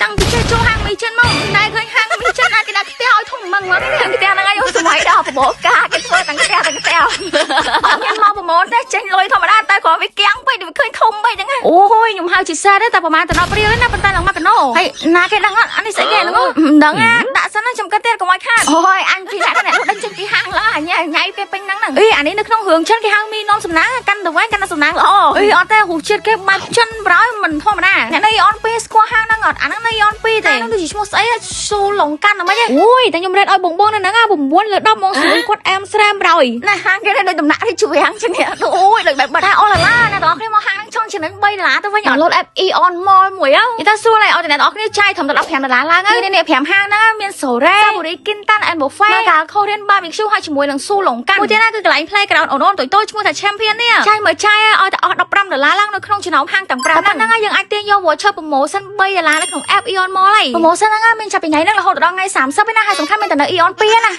តាំងពីចេះចូលហាងមីចិនមកណែឃើញហាងមីចិនអាចគេដាក់ផ្ទះឲ្យធំម៉ឹងមកនេះផ្ទះហ្នឹងហើយសម័យដល់ប្រមូលការគេធ្វើទាំងផ្ទះអត់មានមកប្រមូលទេចេញលុយធម្មតាតែគ្រាន់វាគាំងពេកវាឃើញធំពេកហ្នឹងអូយខ្ញុំហៅជាសាទេតែប្រហែលតំណប់រៀលណាប៉ុន្តែឡើងមកកណោហើយណាគេដឹងអត់អានេះស្អីគេហ្នឹងដឹងដាក់សិនខ្ញុំគិតទៀតកុំឲ្យខាតអូយអញពីអ្នកដឹងចេញពីហាងឡើយញ៉ៃពេលពេញហ្នឹងអីអានេះនៅក្នុងរឿងចិនគេហៅមីនំសំណាងកាន់ទៅវិញកាន់សំណាងល្អអីអត់ទេហូជាតិគេបែបចិនប្រោយមិនធម្មតាអ្នកនេះអនពីស្គាល់ហាងហ្នឹងអត់អាហ្នឹងនេះអនពីទេហ្នឹងដូចជាឈ្មោះស្អីស៊ូឡុងកាន់ហ្មងអូយតែខ្ញុំរែកឲ្យបងបងនៅហ្នឹង9លើ10មកស្រួយគាត់អែមស្រែមប្រោយណាហាងគេដូចដំណាក់រីជ្រាំងចឹងអូយដូចបែបបាត់ថាអូឡាឡាអ្នកនរគ្នាមកហាងហ្នឹងចង់ចំណេញ$3ទៅវិញអត់លោត FE on mall មួយនិយាយថាសួរឲ្យអ្នកនរគ្នាចាយត្រឹមតែ$15ឡើងហើយនេះ5ហាងហ្នឹងមានសូរ៉េសាប៊ូរីគិនតាន់ and buffet កាលខូរៀន barbecue ហើយជាមួយនឹងស៊ូឡុងកាន់មួយទៀតណាគឺកន្លែង playground អូនតូចឈ្មោះថា champion នេះចាយមើលចាយឲ្យតែអស់$15ឡើងនៅក្នុងចំណោមហាងទាំង5ហ្នឹងហើយយើងអាចទាញយក voucher promotion $3នៅក្នុង app Eon Mall ហើយ promotion ហ្នឹងមានចាប់ពីថ្ងៃហ្នឹងរហូតដល់ថ្ងៃ30ឯណាហើយសំខាន់មានតែនៅ Eon 2ណា